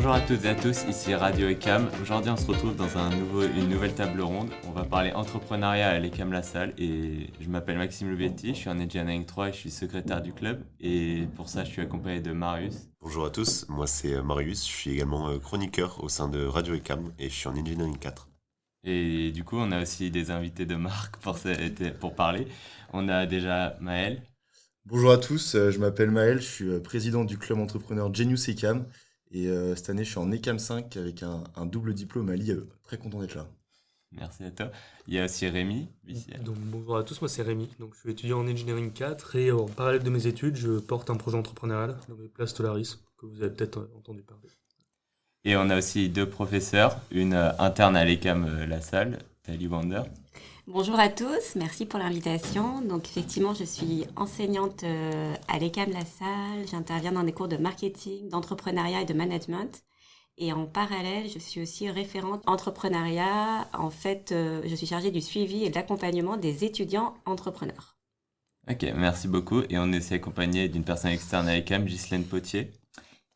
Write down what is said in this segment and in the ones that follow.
Bonjour à toutes et à tous, ici Radio ECAM. Aujourd'hui, on se retrouve dans une nouvelle table ronde. On va parler entrepreneuriat à l'ECAM La Salle et je m'appelle Maxime Levetti, je suis en Engineering 3 et je suis secrétaire du club. Et pour ça, je suis accompagné de Marius. Bonjour à tous, moi c'est Marius, je suis également chroniqueur au sein de Radio ECAM et je suis en Engineering 4. Et du coup, on a aussi des invités de marque pour parler. On a déjà Maël. Bonjour à tous, je m'appelle Maël, je suis président du club entrepreneur Genius ECAM et cette année je suis en ECAM 5 avec un double diplôme à l'IAE. Très content d'être là. Merci à toi. Il y a aussi Rémi. Donc, bonjour à tous, moi c'est Rémi, donc, je suis étudiant en Engineering 4 et en parallèle de mes études, je porte un projet entrepreneurial nommé Place Tolaris, que vous avez peut-être entendu parler. Et on a aussi deux professeurs, une interne à l'ECAM La Salle, Tali Wander. Bonjour à tous, merci pour l'invitation. Donc effectivement, je suis enseignante à l'ECAM La Salle. J'interviens dans des cours de marketing, d'entrepreneuriat et de management. Et en parallèle, je suis aussi référente entrepreneuriat. En fait, je suis chargée du suivi et de l'accompagnement des étudiants entrepreneurs. Ok, merci beaucoup. Et on est aussi accompagné d'une personne externe à l'ECAM, Ghislaine Potier.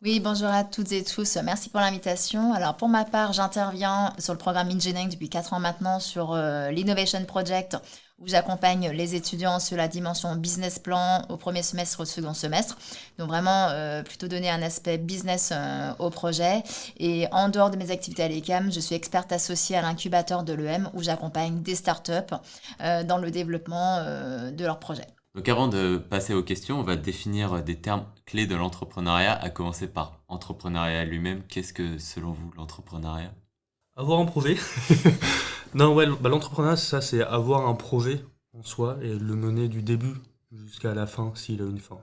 Oui, bonjour à toutes et tous. Merci pour l'invitation. Alors, pour ma part, j'interviens sur le programme Engineering depuis 4 ans maintenant sur l'Innovation Project où j'accompagne les étudiants sur la dimension business plan au premier semestre et au second semestre. Donc, vraiment, plutôt donner un aspect business au projet. Et en dehors de mes activités à l'ECAM, je suis experte associée à l'incubateur de l'EM où j'accompagne des startups dans le développement de leurs projets. Donc avant de passer aux questions, on va définir des termes clés de l'entrepreneuriat, à commencer par entrepreneuriat lui-même. Qu'est-ce que, selon vous, l'entrepreneuriat ? Avoir un projet. Non, ouais, l'entrepreneuriat, c'est avoir un projet en soi et le mener du début jusqu'à la fin, s'il a une fin.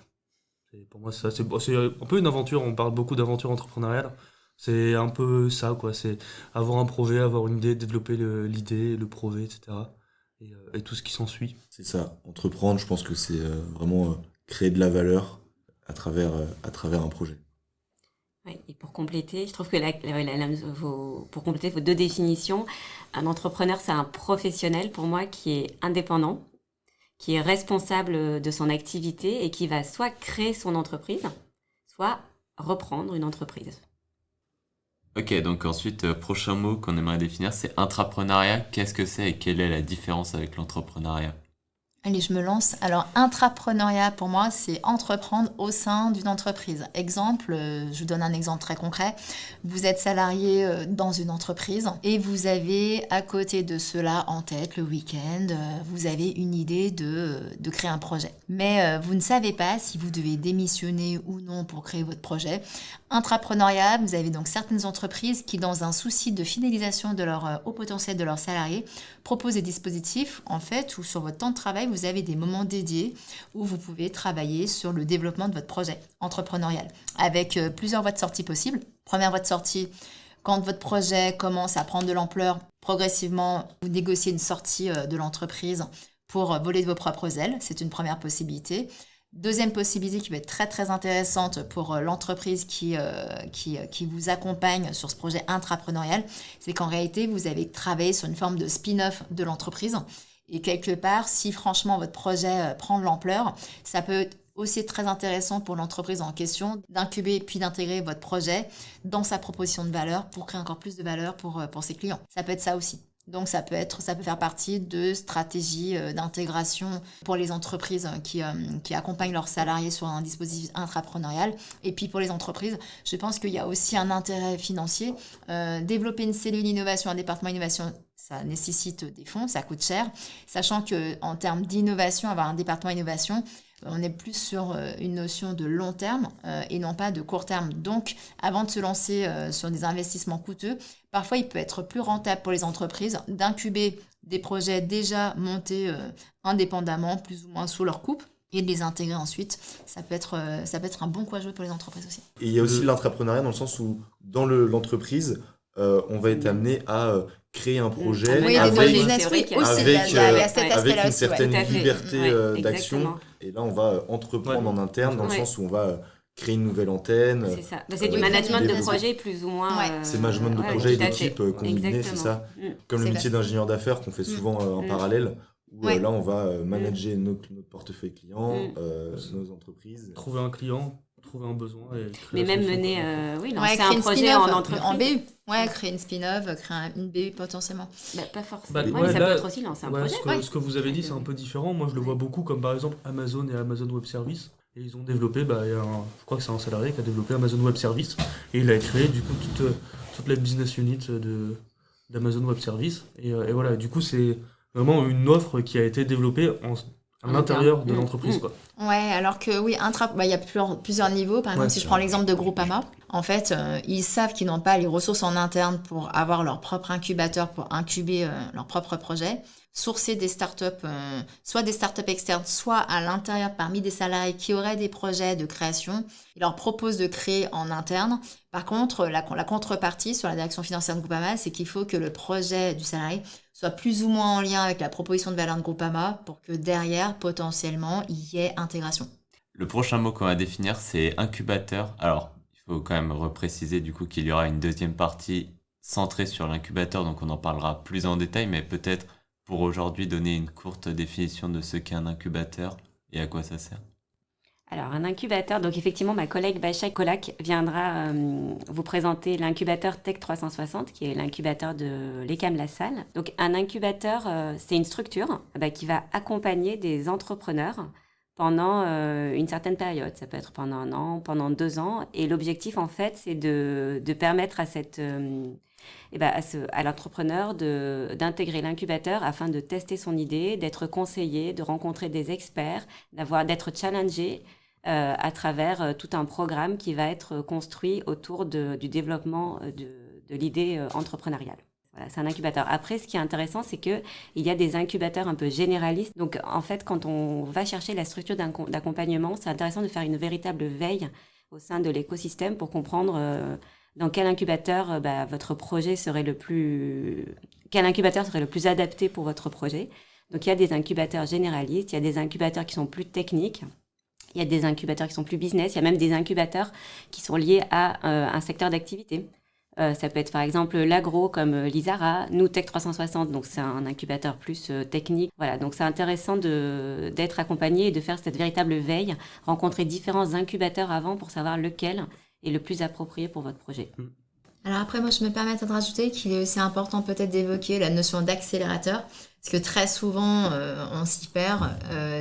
Et pour moi, c'est un peu une aventure, on parle beaucoup d'aventure entrepreneuriale. C'est un peu ça, quoi. C'est avoir un projet, avoir une idée, développer l'idée, le projet, etc. Et tout ce qui s'ensuit. C'est ça, entreprendre, je pense que c'est vraiment créer de la valeur à travers un projet. Oui, et pour compléter, je trouve que pour compléter vos deux définitions, un entrepreneur, c'est un professionnel pour moi qui est indépendant, qui est responsable de son activité et qui va soit créer son entreprise, soit reprendre une entreprise. Ok, donc ensuite, prochain mot qu'on aimerait définir, c'est intrapreneuriat. Qu'est-ce que c'est et quelle est la différence avec l'entrepreneuriat ? Allez, je me lance. Alors, intrapreneuriat, pour moi, c'est entreprendre au sein d'une entreprise. Exemple, je vous donne un exemple très concret. Vous êtes salarié dans une entreprise et vous avez à côté de cela en tête le week-end, vous avez une idée de créer un projet. Mais vous ne savez pas si vous devez démissionner ou non pour créer votre projet. Intrapreneuriat, vous avez donc certaines entreprises qui, dans un souci de fidélisation de leur haut potentiel de leurs salariés, proposent des dispositifs, en fait, où sur votre temps de travail, vous avez des moments dédiés où vous pouvez travailler sur le développement de votre projet entrepreneurial, avec plusieurs voies de sortie possibles. Première voie de sortie, quand votre projet commence à prendre de l'ampleur, progressivement, vous négociez une sortie de l'entreprise pour voler de vos propres ailes. C'est une première possibilité. Deuxième possibilité qui va être très très intéressante pour l'entreprise qui vous accompagne sur ce projet intrapreneurial, c'est qu'en réalité, vous avez travaillé sur une forme de spin-off de l'entreprise. Et quelque part, si franchement votre projet prend de l'ampleur, ça peut être aussi très intéressant pour l'entreprise en question d'incuber puis d'intégrer votre projet dans sa proposition de valeur pour créer encore plus de valeur pour ses clients. Ça peut être ça aussi. Donc ça peut faire partie de stratégies d'intégration pour les entreprises qui accompagnent leurs salariés sur un dispositif intrapreneurial. Et puis pour les entreprises, je pense qu'il y a aussi un intérêt financier. Développer une cellule innovation, un département innovation, ça nécessite des fonds, ça coûte cher. Sachant qu'en termes d'innovation, avoir un département innovation, on est plus sur une notion de long terme et non pas de court terme. Donc, avant de se lancer sur des investissements coûteux, parfois il peut être plus rentable pour les entreprises d'incuber des projets déjà montés indépendamment, plus ou moins sous leur coupe, et de les intégrer ensuite. Ça peut être un bon coup à jouer pour les entreprises aussi. Et il y a aussi l'intrapreneuriat dans le sens où dans l'entreprise, on va être amené à créer un projet avec une certaine liberté d'action. Et là, on va entreprendre en interne dans le sens où on va créer une nouvelle antenne. C'est ça. C'est du management de projet plus ou moins. C'est management de projet et d'équipe combiné, c'est ça. Comme le métier d'ingénieur d'affaires qu'on fait souvent en parallèle. Où là, on va manager notre portefeuille client, nos entreprises. Trouver un client, trouver un besoin et créer Mais la même solution, mener, quoi. oui, Ouais, lancer créer un une projet spin-off en entreprise. en BU. Ouais, créer une spin-off, une BU potentiellement. Bah, pas forcément. Bah, Ouais, ouais, mais ça là, peut être aussi lancer un Ouais, projet. ce que vous avez dit, c'est un peu différent. Moi, je le vois beaucoup comme par exemple Amazon et Amazon Web Service. Et ils ont développé, il y a je crois que c'est un salarié qui a développé Amazon Web Service. Et il a créé du coup toute la business unit d'Amazon Web Service. Et voilà, du coup, c'est vraiment une offre qui a été développée à En l'intérieur interne. de l'entreprise, quoi. Ouais, alors que oui, il y a plusieurs niveaux. Par exemple, Ouais. si je prends l'exemple de Groupama, en fait, ils savent qu'ils n'ont pas les ressources en interne pour avoir leur propre incubateur, pour incuber leur propre projet. Sourcer des startups, soit des startups externes, soit à l'intérieur parmi des salariés qui auraient des projets de création. Ils leur proposent de créer en interne. Par contre, la contrepartie sur la direction financière de Groupama, c'est qu'il faut que le projet du salarié soit plus ou moins en lien avec la proposition de valeur de Groupama pour que derrière, potentiellement, il y ait intégration. Le prochain mot qu'on va définir, c'est incubateur. Alors, il faut quand même repréciser du coup qu'il y aura une deuxième partie centrée sur l'incubateur, donc on en parlera plus en détail, mais peut-être pour aujourd'hui donner une courte définition de ce qu'est un incubateur et à quoi ça sert. Alors, un incubateur, donc effectivement, ma collègue Bacha Kolak viendra vous présenter l'incubateur Tech 360, qui est l'incubateur de l'ECAM La Salle. Donc, un incubateur, c'est une structure qui va accompagner des entrepreneurs pendant une certaine période. Ça peut être pendant 1 an, pendant 2 ans. Et l'objectif, en fait, c'est de permettre à à l'entrepreneur d'intégrer l'incubateur afin de tester son idée, d'être conseillé, de rencontrer des experts, d'être challengé à travers tout un programme qui va être construit autour du développement de l'idée entrepreneuriale. Voilà, c'est un incubateur. Après, ce qui est intéressant, c'est qu'il y a des incubateurs un peu généralistes. Donc, en fait, quand on va chercher la structure d'accompagnement, c'est intéressant de faire une véritable veille au sein de l'écosystème pour comprendre dans quel incubateur votre projet serait quel incubateur serait le plus adapté pour votre projet. Donc, il y a des incubateurs généralistes, il y a des incubateurs qui sont plus techniques, il y a des incubateurs qui sont plus business, il y a même des incubateurs qui sont liés à un secteur d'activité. Ça peut être par exemple l'agro comme l'Isara, nous Tech 360, donc c'est un incubateur plus technique. Voilà, donc c'est intéressant d'être accompagné et de faire cette véritable veille, rencontrer différents incubateurs avant pour savoir lequel est le plus approprié pour votre projet. Alors après, moi, je me permets de rajouter qu'il est aussi important peut-être d'évoquer la notion d'accélérateur, parce que très souvent, on s'y perd.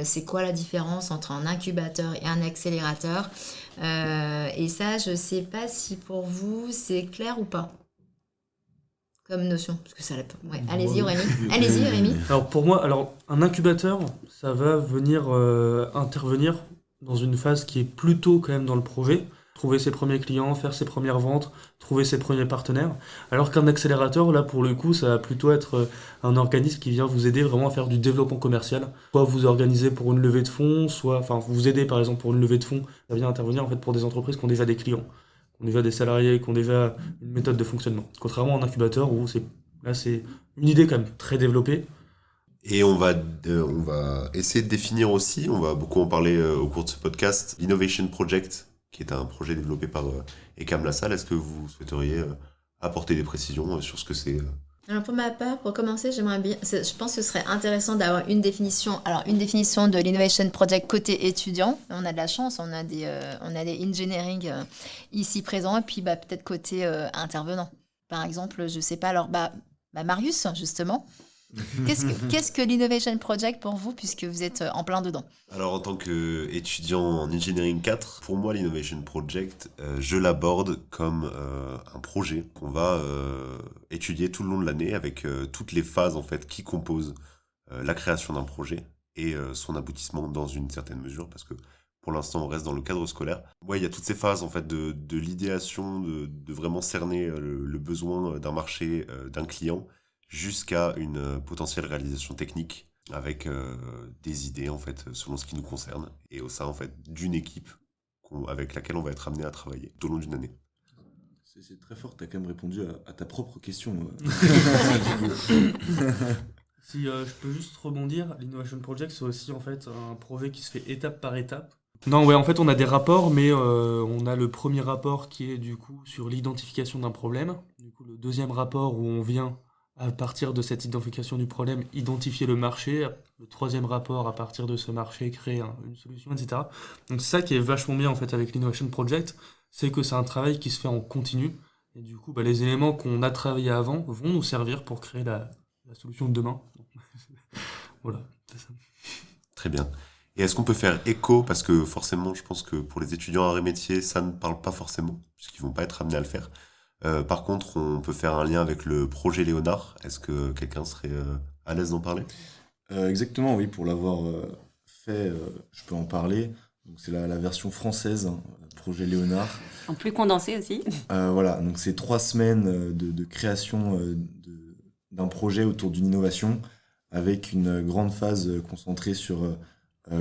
C'est quoi la différence entre un incubateur et un accélérateur ? Et ça, je ne sais pas si pour vous, c'est clair ou pas comme notion. Parce que ça, ouais. Allez-y, Rémi. Allez-y, Rémi. Alors pour moi, un incubateur, ça va venir intervenir dans une phase qui est plutôt quand même dans le projet. Trouver ses premiers clients, faire ses premières ventes, trouver ses premiers partenaires. Alors qu'un accélérateur, là, pour le coup, ça va plutôt être un organisme qui vient vous aider vraiment à faire du développement commercial. Soit vous organisez pour une levée de fonds, vous aider par exemple pour une levée de fonds. Ça vient intervenir en fait pour des entreprises qui ont déjà des clients, qui ont déjà des salariés, qui ont déjà une méthode de fonctionnement. Contrairement à un incubateur où c'est une idée quand même très développée. Et on va essayer de définir aussi, on va beaucoup en parler au cours de ce podcast, l'Innovation Project, qui est un projet développé par ECAM La Salle. Est-ce que vous souhaiteriez apporter des précisions sur ce que c'est Alors pour ma part, pour commencer, je pense que ce serait intéressant d'avoir une définition. Alors une définition de l'Innovation Project côté étudiant. On a de la chance, on a des engineering ici présents, et puis peut-être côté intervenant. Par exemple, je sais pas. Alors Marius, justement. Qu'est-ce que l'Innovation Project pour vous, puisque vous êtes en plein dedans? Alors, en tant qu'étudiant en Engineering 4, pour moi, l'Innovation Project, je l'aborde comme un projet qu'on va étudier tout le long de l'année avec toutes les phases en fait, qui composent la création d'un projet et son aboutissement dans une certaine mesure, parce que pour l'instant, on reste dans le cadre scolaire. Ouais, il y a toutes ces phases en fait, de l'idéation, de vraiment cerner le besoin d'un marché, d'un client, jusqu'à une potentielle réalisation technique avec des idées en fait selon ce qui nous concerne et au sein en fait d'une équipe avec laquelle on va être amené à travailler tout au long d'une année. C'est très fort, tu as quand même répondu à ta propre question. Si je peux juste rebondir, l'Innovation Project, c'est aussi en fait un projet qui se fait étape par étape. Non, ouais, en fait, on a des rapports, mais on a le premier rapport qui est du coup sur l'identification d'un problème. Du coup, le deuxième rapport où on vient à partir de cette identification du problème, identifier le marché. Le troisième rapport, à partir de ce marché, créer une solution, etc. Donc c'est ça qui est vachement bien en fait avec l'Innovation Project, c'est que c'est un travail qui se fait en continu. Et du coup, les éléments qu'on a travaillés avant vont nous servir pour créer la solution de demain. Voilà, c'est ça. Très bien. Et est-ce qu'on peut faire écho, parce que forcément, je pense que pour les étudiants arts et métiers, ça ne parle pas forcément, puisqu'ils vont pas être amenés à le faire. Par contre, on peut faire un lien avec le projet Léonard. Est-ce que quelqu'un serait à l'aise d'en parler? Exactement, oui, pour l'avoir fait, je peux en parler. Donc c'est la version française, hein, projet Léonard. En plus condensé aussi. Voilà, donc c'est 3 semaines de création d'un projet autour d'une innovation, avec une grande phase concentrée sur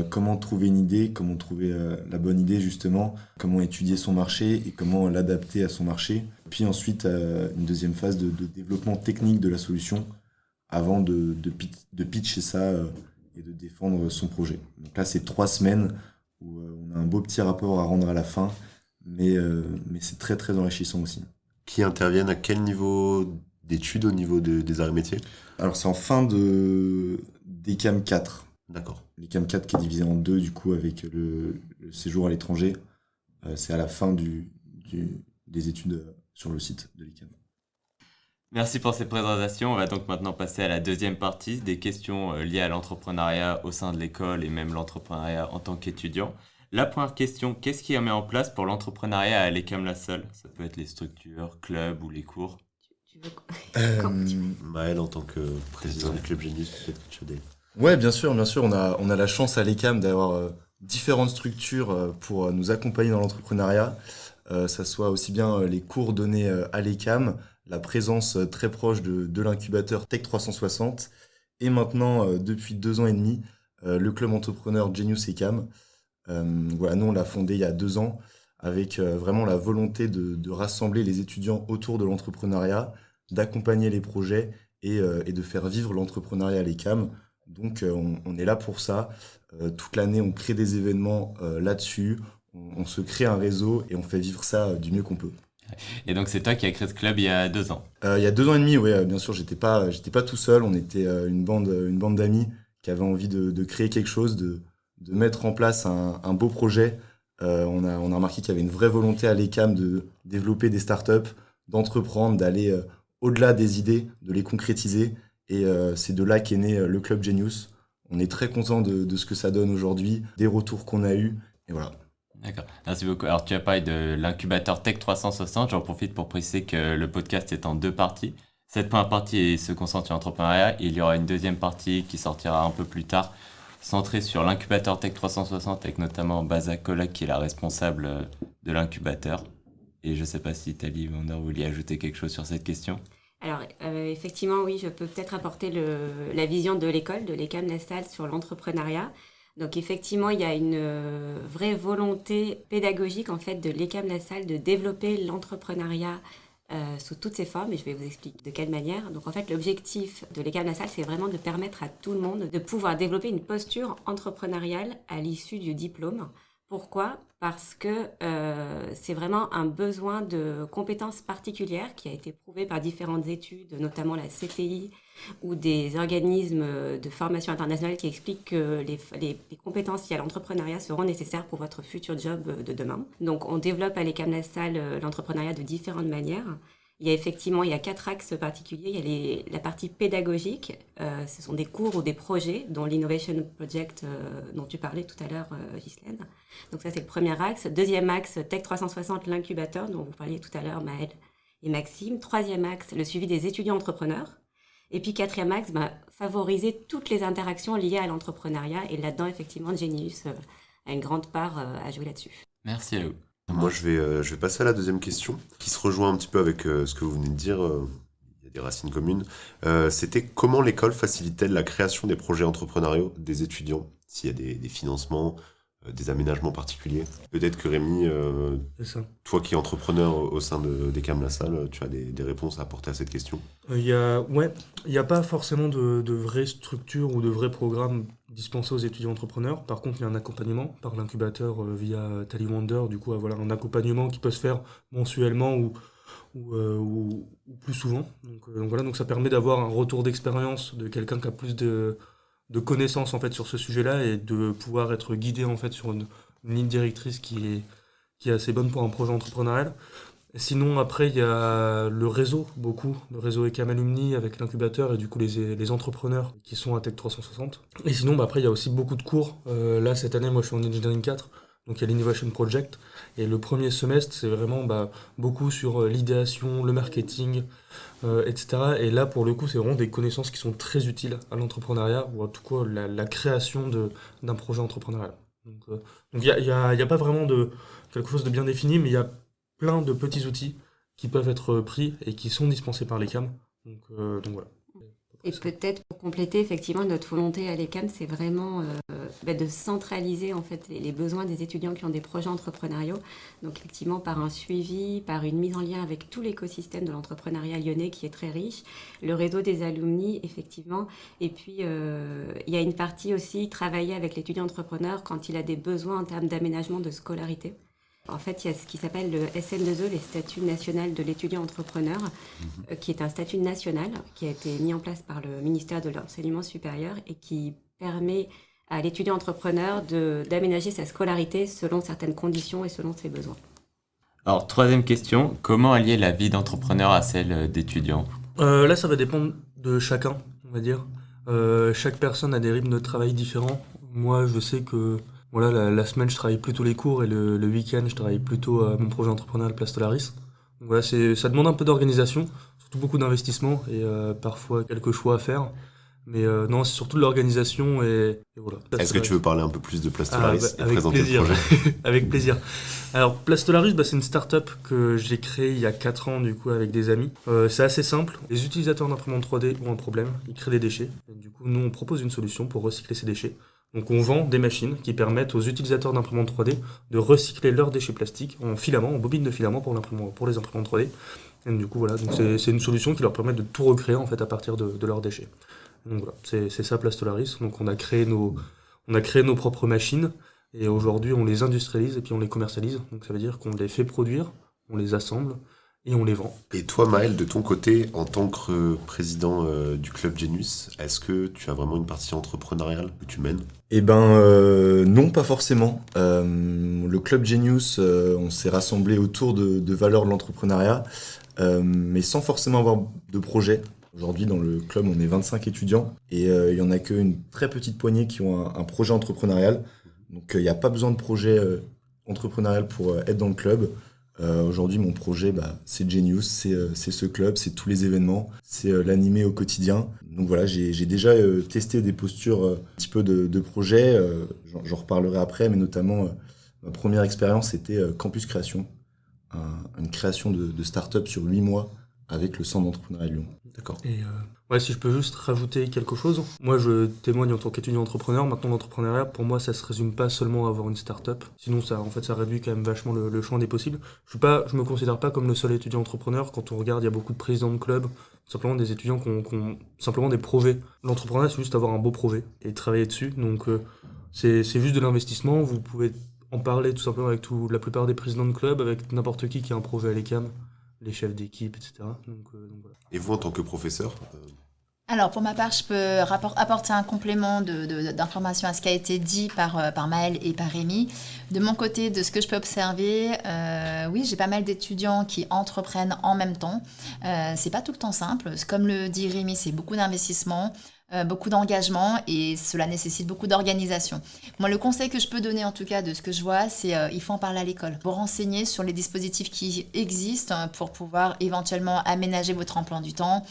comment trouver une idée, comment trouver la bonne idée justement, comment étudier son marché et comment l'adapter à son marché. Puis ensuite, une deuxième phase de développement technique de la solution avant de pitcher ça et de défendre son projet. Donc là, c'est 3 semaines où on a un beau petit rapport à rendre à la fin, mais c'est très très enrichissant aussi. Qui interviennent à quel niveau d'études au niveau des arts et métiers? Alors c'est en fin d'ECAM 4. D'accord. L'ECAM 4 qui est divisé en 2 du coup avec le séjour à l'étranger. C'est à la fin des études sur le site de l'ECAM. Merci pour ces présentations. On va donc maintenant passer à la deuxième partie, des questions liées à l'entrepreneuriat au sein de l'école et même l'entrepreneuriat en tant qu'étudiant. La première question, qu'est-ce qui met en place pour l'entrepreneuriat à l'ECAM La Salle? Ça peut être les structures, clubs ou les cours. Tu veux Maël, en tant que président du Club Genius, peut-être que tu as des... Ouais, bien sûr. On a la chance à l'ECAM d'avoir différentes structures pour nous accompagner dans l'entrepreneuriat. Ça soit aussi bien les cours donnés à l'ECAM, la présence très proche de l'incubateur Tech 360, et maintenant, depuis 2 ans et demi, le club entrepreneur Genius ECAM. Voilà, nous, on l'a fondé il y a 2 ans avec vraiment la volonté de rassembler les étudiants autour de l'entrepreneuriat, d'accompagner les projets et de faire vivre l'entrepreneuriat à l'ECAM. Donc, on est là pour ça. Toute l'année, on crée des événements là-dessus. On se crée un réseau et on fait vivre ça du mieux qu'on peut. Et donc c'est toi qui as créé ce club il y a 2 ans. Il y a 2 ans et demi, oui, bien sûr, j'étais pas tout seul. On était une bande d'amis qui avaient envie de créer quelque chose, de mettre en place un beau projet. On a remarqué qu'il y avait une vraie volonté à l'ECAM de développer des startups, d'entreprendre, d'aller au-delà des idées, de les concrétiser. Et c'est de là qu'est né le Club Genius. On est très content de ce que ça donne aujourd'hui, des retours qu'on a eus. Et voilà. D'accord, merci beaucoup. Alors tu as parlé de l'incubateur Tech 360, j'en profite pour préciser que le podcast est en 2 parties. Cette première partie se concentre sur l'entrepreneuriat et il y aura une deuxième partie qui sortira un peu plus tard, centrée sur l'incubateur Tech 360 avec notamment Baza Kolak qui est la responsable de l'incubateur. Et je ne sais pas si Tali Wander voulait ajouter quelque chose sur cette question. Alors, effectivement, oui, je peux peut-être apporter la vision de l'école, de l'ECAM La Salle sur l'entrepreneuriat. Donc, effectivement, il y a une vraie volonté pédagogique, en fait, de l'ECAM La Salle de développer l'entrepreneuriat sous toutes ses formes, et je vais vous expliquer de quelle manière. Donc, en fait, l'objectif de l'ECAM La Salle, c'est vraiment de permettre à tout le monde de pouvoir développer une posture entrepreneuriale à l'issue du diplôme. Pourquoi ? Parce que c'est vraiment un besoin de compétences particulières qui a été prouvé par différentes études, notamment la CTI ou des organismes de formation internationale qui expliquent que les compétences liées à l'entrepreneuriat seront nécessaires pour votre futur job de demain. Donc on développe à l'ECAM La Salle l'entrepreneuriat de différentes manières. Il y a 4 axes particuliers. Il y a la partie pédagogique, ce sont des cours ou des projets, dont l'Innovation Project dont tu parlais tout à l'heure, Ghislaine. Donc ça, c'est le premier axe. Deuxième axe, Tech 360, l'incubateur, dont vous parliez tout à l'heure, Maël et Maxime. Troisième axe, le suivi des étudiants entrepreneurs. Et puis quatrième axe, favoriser toutes les interactions liées à l'entrepreneuriat. Et là-dedans, effectivement, Genius a une grande part à jouer là-dessus. Merci à vous. Moi, je vais passer à la deuxième question, qui se rejoint un petit peu avec ce que vous venez de dire. Il y a des racines communes. C'était comment l'école facilite-t-elle la création des projets entrepreneuriaux des étudiants, s'il y a des financements, des aménagements particuliers. Peut-être que Rémi, C'est ça. toi qui es entrepreneur au sein d'ECAM La Salle, tu as des réponses à apporter à cette question. Il y a pas forcément de vraies structures ou de vrais programmes dispensés aux étudiants entrepreneurs. Par contre, il y a un accompagnement par l'incubateur via Tally Wonder. Du coup, voilà, un accompagnement qui peut se faire mensuellement ou ou plus souvent. Donc voilà, donc ça permet d'avoir un retour d'expérience de quelqu'un qui a plus de connaissances en fait sur ce sujet-là et de pouvoir être guidé en fait sur une ligne directrice qui est assez bonne pour un projet entrepreneurial. Sinon, après, il y a le réseau, le réseau ECAM Alumni avec l'incubateur et du coup les entrepreneurs qui sont à Tech 360. Et sinon, après, il y a aussi beaucoup de cours. Là, cette année, moi, je suis en Engineering 4, donc il y a l'Innovation Project. Et le premier semestre, c'est vraiment beaucoup sur l'idéation, le marketing, etc. Et là, pour le coup, c'est vraiment des connaissances qui sont très utiles à l'entrepreneuriat, ou en tout cas la création d'un projet entrepreneurial. Donc il y a pas vraiment quelque chose de bien défini, mais il y a plein de petits outils qui peuvent être pris et qui sont dispensés par l'ECAM. Donc voilà. Et peut-être pour compléter, effectivement, notre volonté à l'ECAM, c'est vraiment de centraliser en fait les besoins des étudiants qui ont des projets entrepreneuriaux. Donc effectivement, par un suivi, par une mise en lien avec tout l'écosystème de l'entrepreneuriat lyonnais qui est très riche, le réseau des alumni, effectivement. Et puis, il y a une partie aussi, travailler avec l'étudiant entrepreneur quand il a des besoins en termes d'aménagement de scolarité. En fait, il y a ce qui s'appelle le SN2E, les statuts nationaux de l'étudiant entrepreneur, qui est un statut national qui a été mis en place par le ministère de l'Enseignement supérieur et qui permet à l'étudiant entrepreneur d'aménager sa scolarité selon certaines conditions et selon ses besoins. Alors, troisième question, comment allier la vie d'entrepreneur à celle d'étudiant? Là, ça va dépendre de chacun, on va dire. Chaque personne a des rythmes de travail différents. Moi, je sais que voilà, la semaine, je travaille plutôt les cours et le week-end, je travaille plutôt à mon projet entrepreneurial Place Tolaris. Donc voilà, ça demande un peu d'organisation, surtout beaucoup d'investissement et parfois quelques choix à faire. Mais non, c'est surtout de l'organisation et voilà. Est-ce que tu veux parler un peu plus de Place Tolaris et avec présenter plaisir. le projet? Avec plaisir. Alors, Place Tolaris, c'est une start-up que j'ai créée il y a 4 ans du coup avec des amis. C'est assez simple. Les utilisateurs d'imprimante 3D ont un problème, ils créent des déchets. Et du coup, nous, on propose une solution pour recycler ces déchets. Donc on vend des machines qui permettent aux utilisateurs d'imprimantes 3D de recycler leurs déchets plastiques en filaments, en bobines de filaments pour les imprimantes 3D. Et du coup voilà, donc c'est une solution qui leur permet de tout recréer en fait à partir de leurs déchets. Donc voilà, c'est ça Place Tolaris. Donc on a créé nos propres machines et aujourd'hui on les industrialise et puis on les commercialise. Donc ça veut dire qu'on les fait produire, on les assemble et on les vend. Et toi, Maël, de ton côté, en tant que président du club Genius, est-ce que tu as vraiment une partie entrepreneuriale que tu mènes? Eh ben non, pas forcément. Le club Genius, on s'est rassemblé autour de valeurs de l'entrepreneuriat, mais sans forcément avoir de projet. Aujourd'hui, dans le club, on est 25 étudiants et il y en a qu'une très petite poignée qui ont un projet entrepreneurial. Donc il n'y a pas besoin de projet entrepreneurial pour être dans le club. Aujourd'hui, mon projet, c'est Genius, c'est ce club, c'est tous les événements, c'est l'animer au quotidien. Donc voilà, j'ai déjà testé des postures, un petit peu de projet, j'en reparlerai après, mais notamment ma première expérience, c'était Campus Création, une création de start-up sur 8 mois avec le Centre d'entrepreneuriat de Lyon. D'accord. Et si je peux juste rajouter quelque chose. Moi, je témoigne en tant qu'étudiant entrepreneur. Maintenant, l'entrepreneuriat, pour moi, ça se résume pas seulement à avoir une start-up. Sinon, ça réduit quand même vachement le champ des possibles. Je me considère pas comme le seul étudiant entrepreneur. Quand on regarde, il y a beaucoup de présidents de clubs, simplement des étudiants qui ont simplement des projets. L'entrepreneuriat, c'est juste avoir un beau projet et travailler dessus. Donc, c'est juste de l'investissement. Vous pouvez en parler tout simplement avec la plupart des présidents de clubs, avec n'importe qui a un projet à l'ECAM, les chefs d'équipe, etc. Donc voilà. Et vous, en tant que professeur Alors, pour ma part, je peux apporter un complément d'information à ce qui a été dit par Maël et par Rémi. De mon côté, de ce que je peux observer, oui, j'ai pas mal d'étudiants qui entreprennent en même temps. C'est pas tout le temps simple. Comme le dit Rémi, c'est beaucoup d'investissement, beaucoup d'engagement et cela nécessite beaucoup d'organisation. Moi, le conseil que je peux donner en tout cas de ce que je vois, c'est il faut en parler à l'école. Vous renseigner sur les dispositifs qui existent pour pouvoir éventuellement aménager votre emploi du temps,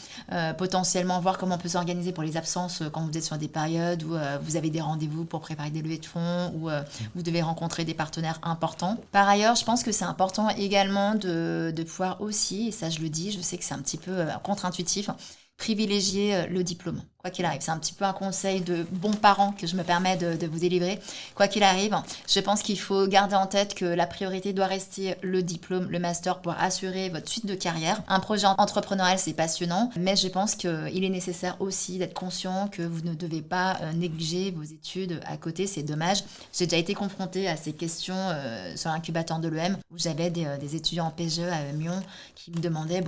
potentiellement voir comment on peut s'organiser pour les absences quand vous êtes sur des périodes où vous avez des rendez-vous pour préparer des levées de fonds, où vous devez rencontrer des partenaires importants. Par ailleurs, je pense que c'est important également de pouvoir aussi, et ça je le dis, je sais que c'est un petit peu contre-intuitif, privilégier le diplôme. Quoi qu'il arrive, c'est un petit peu un conseil de bons parents que je me permets de vous délivrer. Quoi qu'il arrive, je pense qu'il faut garder en tête que la priorité doit rester le diplôme, le master pour assurer votre suite de carrière. Un projet entrepreneurial, c'est passionnant, mais je pense qu'il est nécessaire aussi d'être conscient que vous ne devez pas négliger vos études à côté, c'est dommage. J'ai déjà été confrontée à ces questions sur l'incubateur de l'EM où j'avais des étudiants en PGE à Lyon qui me demandaient,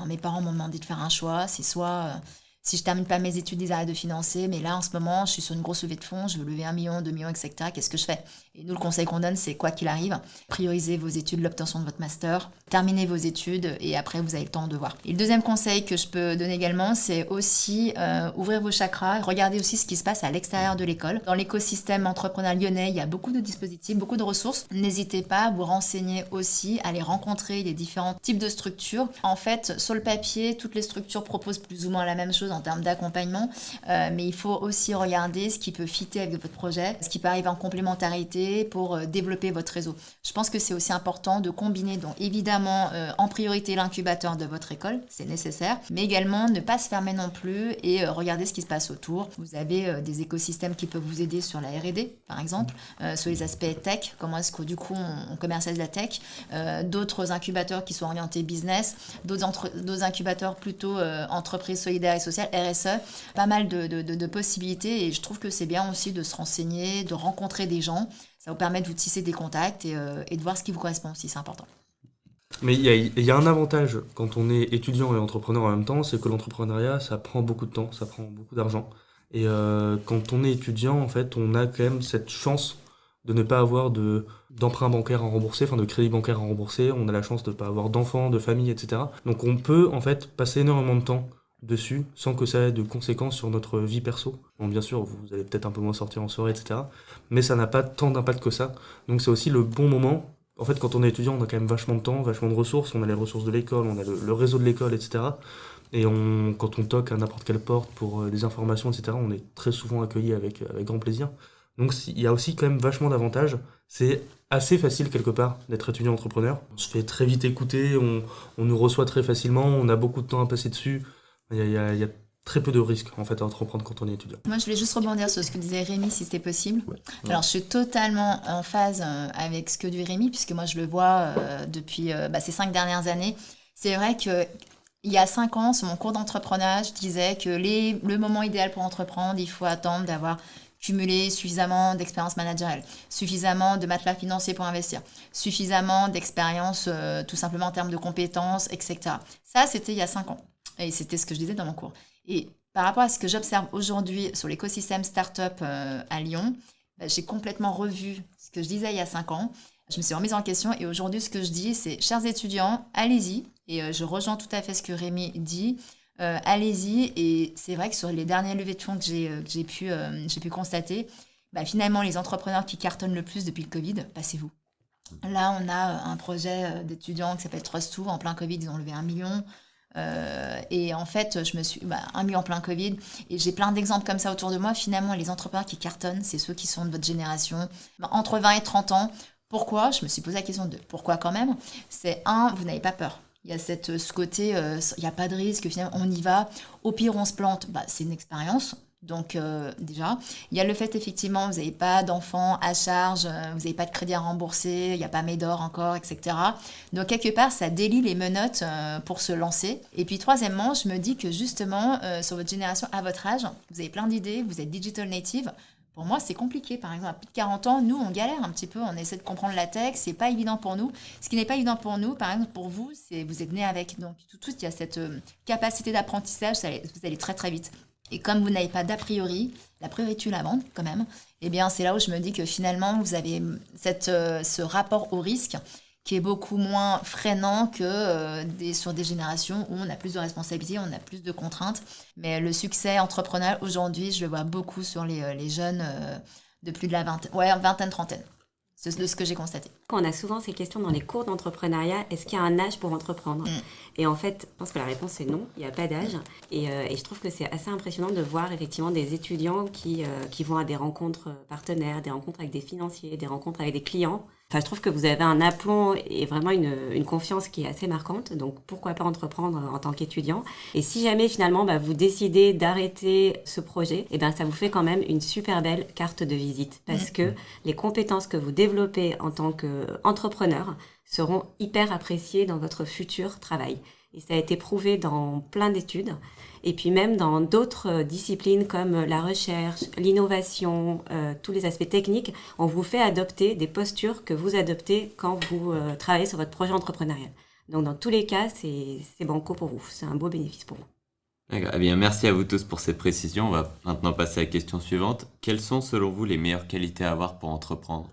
mes parents m'ont demandé de faire un choix, c'est soit... si je termine pas mes études, ils arrêtent de financer. Mais là, en ce moment, je suis sur une grosse levée de fonds. Je veux lever 1 million, 2 millions, etc. Qu'est-ce que je fais? Et nous, le conseil qu'on donne, c'est quoi qu'il arrive, priorisez vos études, l'obtention de votre master, terminez vos études et après, vous avez le temps de voir. Et le deuxième conseil que je peux donner également, c'est aussi ouvrir vos chakras. Regardez aussi ce qui se passe à l'extérieur de l'école. Dans l'écosystème entrepreneurial lyonnais, il y a beaucoup de dispositifs, beaucoup de ressources. N'hésitez pas à vous renseigner aussi, à aller rencontrer les différents types de structures. En fait, sur le papier, toutes les structures proposent plus ou moins la même chose en termes d'accompagnement, mais il faut aussi regarder ce qui peut fitter avec votre projet, ce qui peut arriver en complémentarité pour développer votre réseau. Je pense que c'est aussi important de combiner, donc évidemment en priorité l'incubateur de votre école, c'est nécessaire, mais également ne pas se fermer non plus et regarder ce qui se passe autour. Vous avez des écosystèmes qui peuvent vous aider sur la R&D, par exemple, sur les aspects tech, comment est-ce que du coup on commercialise la tech, d'autres incubateurs qui sont orientés business, d'autres incubateurs plutôt entreprises solidaires et sociales, RSE, pas mal de possibilités et je trouve que c'est bien aussi de se renseigner, de rencontrer des gens. Ça vous permet de vous tisser des contacts et de voir ce qui vous correspond aussi, c'est important. Mais il y a un avantage quand on est étudiant et entrepreneur en même temps, c'est que l'entrepreneuriat, ça prend beaucoup de temps, ça prend beaucoup d'argent. Et quand on est étudiant, en fait, on a quand même cette chance de ne pas avoir d'emprunt bancaire à rembourser, enfin de crédit bancaire à rembourser. On a la chance de ne pas avoir d'enfants, de famille, etc. Donc on peut en fait passer énormément de temps dessus sans que ça ait de conséquences sur notre vie perso. Bon, bien sûr, vous allez peut-être un peu moins sortir en soirée, etc. Mais ça n'a pas tant d'impact que ça. Donc c'est aussi le bon moment. En fait, quand on est étudiant, on a quand même vachement de temps, vachement de ressources. On a les ressources de l'école, on a le réseau de l'école, etc. Et quand on toque à n'importe quelle porte pour des informations, etc., on est très souvent accueilli avec grand plaisir. Donc il y a aussi quand même vachement d'avantages. C'est assez facile quelque part d'être étudiant entrepreneur. On se fait très vite écouter, on nous reçoit très facilement, on a beaucoup de temps à passer dessus. Il y a très peu de risques en fait à entreprendre quand on est étudiant. Moi, je voulais juste rebondir sur ce que disait Rémi, si c'était possible. Ouais. Alors, je suis totalement en phase avec ce que dit Rémi, puisque moi, je le vois depuis ces 5 dernières années. C'est vrai que il y a 5 ans, sur mon cours d'entrepreneuriat, je disais que le moment idéal pour entreprendre, il faut attendre d'avoir cumulé suffisamment d'expérience managériale, suffisamment de matelas financiers pour investir, suffisamment d'expérience tout simplement en termes de compétences, etc. Ça, c'était il y a 5 ans. Et c'était ce que je disais dans mon cours. Et par rapport à ce que j'observe aujourd'hui sur l'écosystème startup à Lyon, j'ai complètement revu ce que je disais il y a 5 ans. Je me suis remise en question et aujourd'hui, ce que je dis, c'est chers étudiants, allez-y. Et je rejoins tout à fait ce que Rémi dit. Allez-y. Et c'est vrai que sur les dernières levées de fonds que j'ai pu constater, finalement, les entrepreneurs qui cartonnent le plus depuis le Covid, c'est vous. Là, on a un projet d'étudiants qui s'appelle Trust2. En plein Covid, ils ont levé 1 million. Et en fait, je me suis 1 million en plein Covid. Et j'ai plein d'exemples comme ça autour de moi. Finalement, les entrepreneurs qui cartonnent, c'est ceux qui sont de votre génération, entre 20 et 30 ans. Pourquoi? Je me suis posé la question de pourquoi quand même. C'est vous n'avez pas peur. Il y a ce côté, il n'y a pas de risque, finalement, on y va. Au pire, on se plante. C'est une expérience. Donc déjà, il y a le fait effectivement, vous n'avez pas d'enfants à charge, vous n'avez pas de crédit à rembourser, il n'y a pas Médor encore, etc. Donc quelque part, ça délie les menottes pour se lancer. Et puis troisièmement, je me dis que justement, sur votre génération, à votre âge, vous avez plein d'idées, vous êtes digital native. Pour moi, c'est compliqué. Par exemple, à plus de 40 ans, nous, on galère un petit peu. On essaie de comprendre la tech. C'est pas évident pour nous. Ce qui n'est pas évident pour nous, par exemple, pour vous, c'est vous êtes né avec. Donc, tout de suite, il y a cette capacité d'apprentissage. Vous allez très, très vite. Et comme vous n'avez pas d'a priori, la priorité la vente quand même, eh bien, c'est là où je me dis que finalement, vous avez ce rapport au risque qui est beaucoup moins freinant que sur des générations où on a plus de responsabilités, on a plus de contraintes. Mais le succès entrepreneurial, aujourd'hui, je le vois beaucoup sur les jeunes de plus de la vingtaine, trentaine. C'est de ce que j'ai constaté. On a souvent ces questions dans les cours d'entrepreneuriat. Est-ce qu'il y a un âge pour entreprendre? Et en fait, je pense que la réponse est non. Il n'y a pas d'âge. Et je trouve que c'est assez impressionnant de voir effectivement des étudiants qui vont à des rencontres partenaires, des rencontres avec des financiers, des rencontres avec des clients. Enfin, je trouve que vous avez un aplomb et vraiment une confiance qui est assez marquante. Donc, pourquoi pas entreprendre en tant qu'étudiant? Et si jamais, finalement, vous décidez d'arrêter ce projet, ça vous fait quand même une super belle carte de visite. Parce que les compétences que vous développez en tant qu'entrepreneur seront hyper appréciées dans votre futur travail. Et ça a été prouvé dans plein d'études. Et puis même dans d'autres disciplines comme la recherche, l'innovation, tous les aspects techniques, on vous fait adopter des postures que vous adoptez quand vous travaillez sur votre projet entrepreneurial. Donc dans tous les cas, c'est banco pour vous. C'est un beau bénéfice pour vous. D'accord. Eh bien, merci à vous tous pour ces précisions. On va maintenant passer à la question suivante. Quelles sont selon vous les meilleures qualités à avoir pour entreprendre ?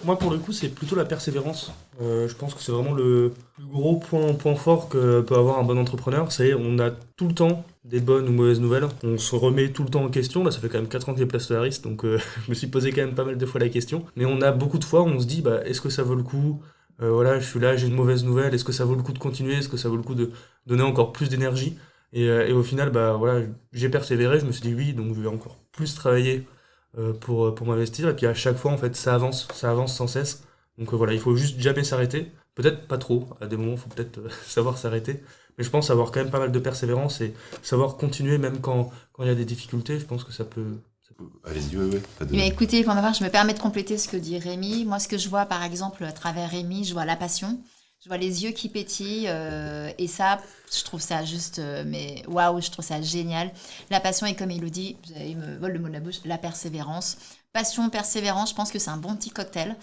Moi, pour le coup, c'est plutôt la persévérance. Je pense que c'est vraiment le plus gros point fort que peut avoir un bon entrepreneur. C'est on a tout le temps des bonnes ou mauvaises nouvelles. On se remet tout le temps en question. Là, ça fait quand même 4 ans que j'ai Place Solaris, donc je me suis posé quand même pas mal de fois la question. Mais on a beaucoup de fois où on se dit, est-ce que ça vaut le coup ? Voilà, je suis là, j'ai une mauvaise nouvelle. Est-ce que ça vaut le coup de continuer ? Est-ce que ça vaut le coup de donner encore plus d'énergie ? Et au final, voilà, j'ai persévéré. Je me suis dit oui, donc je vais encore plus travailler pour m'investir. Et puis à chaque fois, en fait, ça avance sans cesse. Donc voilà, il faut juste jamais s'arrêter. Peut-être pas trop, à des moments, il faut peut-être savoir s'arrêter. Mais je pense avoir quand même pas mal de persévérance et savoir continuer même quand il y a des difficultés. Je pense que ça peut... Allez-y, ouais. Mais écoutez, pour ma part, je me permets de compléter ce que dit Rémi. Moi, ce que je vois, par exemple, à travers Rémi, je vois la passion. Je vois les yeux qui pétillent et ça, je trouve ça juste, mais waouh, je trouve ça génial. La passion et comme il le dit, il me vole le mot de la bouche, la persévérance. Passion, persévérance, je pense que c'est un bon petit cocktail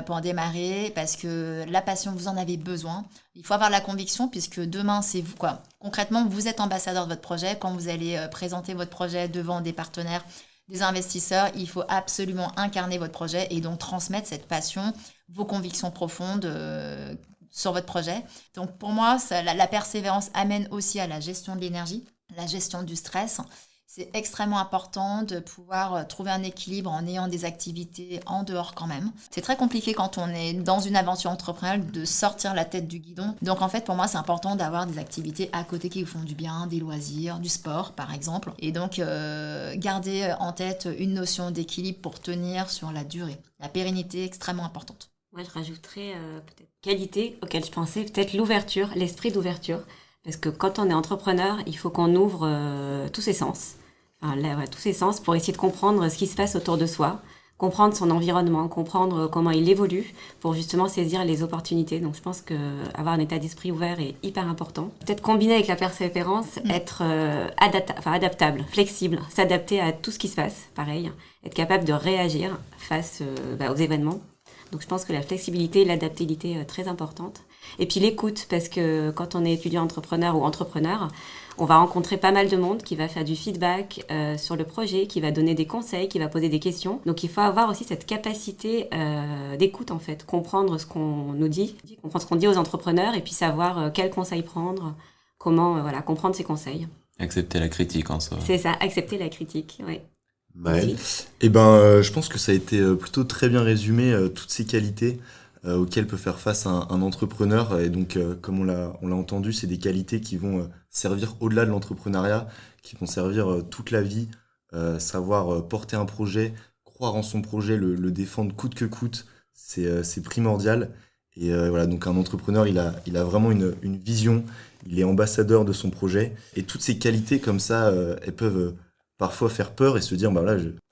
pour en démarrer parce que la passion, vous en avez besoin. Il faut avoir la conviction puisque demain, c'est vous, quoi. Concrètement, vous êtes ambassadeur de votre projet. Quand vous allez présenter votre projet devant des partenaires, des investisseurs, il faut absolument incarner votre projet et donc transmettre cette passion, vos convictions profondes sur votre projet. Donc pour moi, la persévérance amène aussi à la gestion de l'énergie, la gestion du stress. C'est extrêmement important de pouvoir trouver un équilibre en ayant des activités en dehors quand même. C'est très compliqué quand on est dans une aventure entrepreneuriale de sortir la tête du guidon. Donc en fait, pour moi, c'est important d'avoir des activités à côté qui vous font du bien, des loisirs, du sport par exemple. Et donc, garder en tête une notion d'équilibre pour tenir sur la durée. La pérennité est extrêmement importante. Moi, je rajouterais peut-être qualité auquel je pensais, peut-être l'ouverture, l'esprit d'ouverture. Parce que quand on est entrepreneur, il faut qu'on ouvre tous ses sens. Tous ses sens pour essayer de comprendre ce qui se passe autour de soi, comprendre son environnement, comprendre comment il évolue pour justement saisir les opportunités. Donc je pense qu'avoir un état d'esprit ouvert est hyper important. Peut-être combiner avec la persévérance, être adaptable, flexible, s'adapter à tout ce qui se passe, pareil, être capable de réagir face aux événements. Donc je pense que la flexibilité et l'adaptabilité est très importante. Et puis l'écoute, parce que quand on est étudiant entrepreneur ou entrepreneur, on va rencontrer pas mal de monde qui va faire du feedback sur le projet, qui va donner des conseils, qui va poser des questions. Donc il faut avoir aussi cette capacité d'écoute en fait, comprendre ce qu'on nous dit, comprendre ce qu'on dit aux entrepreneurs et puis savoir quels conseils prendre, comment comprendre ces conseils. Accepter la critique en soi. C'est ça, accepter la critique, oui. Maël. Je pense que ça a été plutôt très bien résumé, toutes ces qualités auxquelles peut faire face un entrepreneur. Et donc, comme on l'a entendu, c'est des qualités qui vont servir au-delà de l'entrepreneuriat, qui vont servir toute la vie, savoir porter un projet, croire en son projet, le défendre coûte que coûte, c'est primordial. Et donc un entrepreneur, il a vraiment une vision, il est ambassadeur de son projet. Et toutes ces qualités comme ça, elles peuvent parfois faire peur et se dire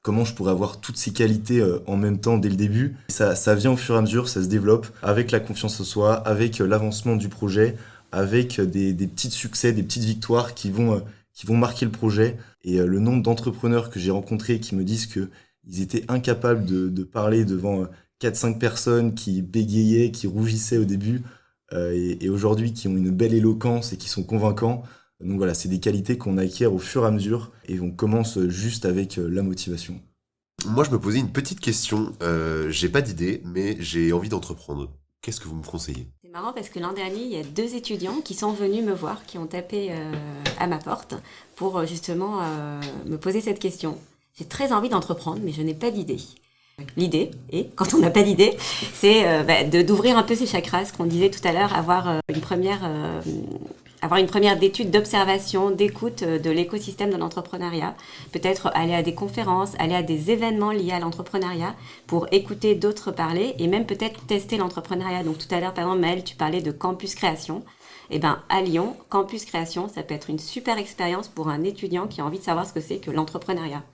comment je pourrais avoir toutes ces qualités en même temps dès le début. Ça vient au fur et à mesure, ça se développe avec la confiance en soi, avec l'avancement du projet, avec des petits succès, des petites victoires qui vont marquer le projet. Et le nombre d'entrepreneurs que j'ai rencontrés qui me disent qu'ils étaient incapables de parler devant 4-5 personnes, qui bégayaient, qui rougissaient au début, et aujourd'hui qui ont une belle éloquence et qui sont convaincants. Donc voilà, c'est des qualités qu'on acquiert au fur et à mesure et on commence juste avec la motivation. Moi, je me posais une petite question. J'ai pas d'idée, mais j'ai envie d'entreprendre. Qu'est-ce que vous me conseillez ? C'est marrant parce que l'an dernier, il y a 2 étudiants qui sont venus me voir, qui ont tapé à ma porte pour justement me poser cette question. J'ai très envie d'entreprendre, mais je n'ai pas d'idée. L'idée, et quand on n'a pas d'idée, c'est d'ouvrir un peu ses chakras, ce qu'on disait tout à l'heure, avoir une première avoir une première étude d'observation, d'écoute de l'écosystème de l'entrepreneuriat. Peut-être aller à des conférences, aller à des événements liés à l'entrepreneuriat pour écouter d'autres parler et même peut-être tester l'entrepreneuriat. Donc tout à l'heure, par exemple, Maëlle, tu parlais de campus création. Eh ben, à Lyon, campus création, ça peut être une super expérience pour un étudiant qui a envie de savoir ce que c'est que l'entrepreneuriat.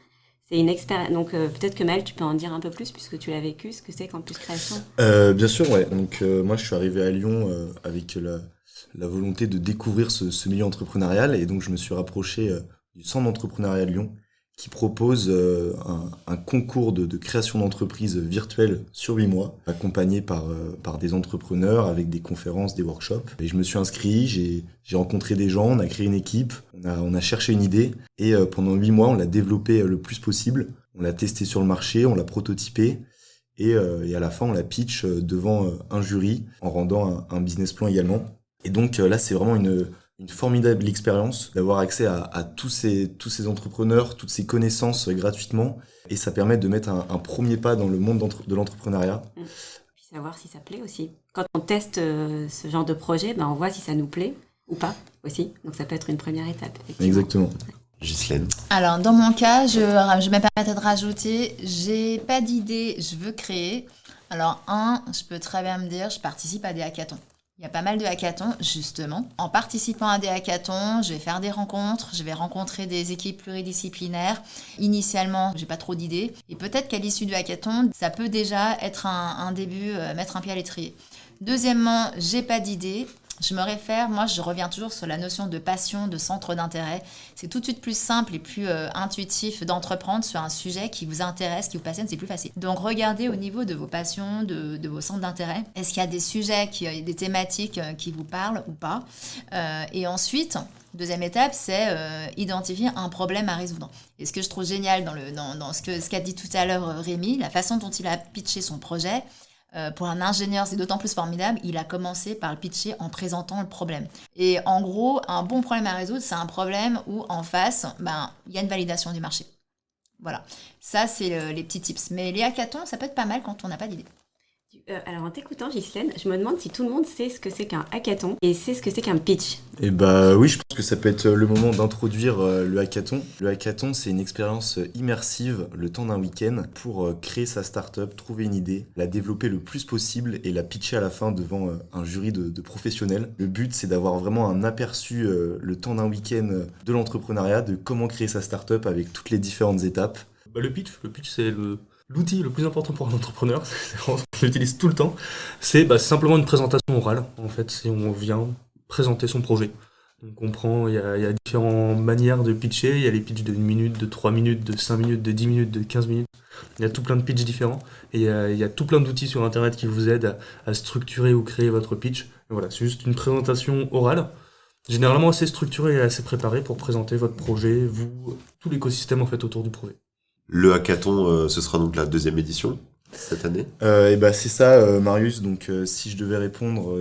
C'est une expérience. Donc peut-être que Maëlle, tu peux en dire un peu plus puisque tu l'as vécu, ce que c'est campus création. Bien sûr, ouais. Donc moi, je suis arrivé à Lyon avec la volonté de découvrir ce milieu entrepreneurial et donc je me suis rapproché du Centre d'entrepreneuriat de Lyon qui propose un concours de création d'entreprise virtuelle sur 8 mois, accompagné par des entrepreneurs avec des conférences, des workshops. Et je me suis inscrit, j'ai rencontré des gens, on a créé une équipe, on a cherché une idée et pendant 8 mois, on l'a développée le plus possible. On l'a testé sur le marché, on l'a prototypé et à la fin, on la pitch devant un jury en rendant un business plan également. Et donc là, c'est vraiment une formidable expérience d'avoir accès à tous ces entrepreneurs, toutes ces connaissances gratuitement. Et ça permet de mettre un premier pas dans le monde de l'entrepreneuriat. Puis savoir si ça plaît aussi. Quand on teste ce genre de projet, ben on voit si ça nous plaît ou pas aussi. Donc ça peut être une première étape. Exactement. Ghislaine. Alors, dans mon cas, je me permettrai de rajouter, j'ai pas d'idée, je veux créer. Alors, je peux très bien me dire, je participe à des hackathons. Il y a pas mal de hackathons, justement. En participant à des hackathons, je vais faire des rencontres, je vais rencontrer des équipes pluridisciplinaires. Initialement, j'ai pas trop d'idées. Et peut-être qu'à l'issue du hackathon, ça peut déjà être un début, mettre un pied à l'étrier. Deuxièmement, j'ai pas d'idées. Je reviens toujours sur la notion de passion, de centre d'intérêt. C'est tout de suite plus simple et plus intuitif d'entreprendre sur un sujet qui vous intéresse, qui vous passionne, c'est plus facile. Donc regardez au niveau de vos passions, de vos centres d'intérêt. Est-ce qu'il y a des sujets, des thématiques qui vous parlent ou pas ? Et ensuite, deuxième étape, c'est identifier un problème à résoudre. Et ce que je trouve génial dans ce qu'a dit tout à l'heure Rémi, la façon dont il a pitché son projet, pour un ingénieur, c'est d'autant plus formidable, il a commencé par le pitcher en présentant le problème. Et en gros, un bon problème à résoudre, c'est un problème où en face, il y a une validation du marché. Voilà, ça c'est les petits tips. Mais les hackathons, ça peut être pas mal quand on n'a pas d'idée. Alors en t'écoutant Ghislaine, je me demande si tout le monde sait ce que c'est qu'un hackathon et sait ce que c'est qu'un pitch. Et oui, je pense que ça peut être le moment d'introduire le hackathon. Le hackathon, c'est une expérience immersive, le temps d'un week-end, pour créer sa start-up, trouver une idée, la développer le plus possible et la pitcher à la fin devant un jury de professionnels. Le but, c'est d'avoir vraiment un aperçu le temps d'un week-end de l'entrepreneuriat, de comment créer sa start-up avec toutes les différentes étapes. Le pitch, c'est l'outil le plus important pour un entrepreneur, c'est vraiment ce qu'on utilise tout le temps. C'est simplement une présentation orale, en fait, c'est on vient présenter son projet. Donc il y a différentes manières de pitcher, il y a les pitchs de 1 minute, de 3 minutes, de 5 minutes, de 10 minutes, de 15 minutes. Il y a tout plein de pitchs différents et il y a tout plein d'outils sur internet qui vous aident à structurer ou créer votre pitch. Et voilà, c'est juste une présentation orale, généralement assez structurée et assez préparée pour présenter votre projet, tout l'écosystème en fait autour du projet. Le hackathon, ce sera donc la 2e édition cette année. C'est ça, Marius. Donc, si je devais répondre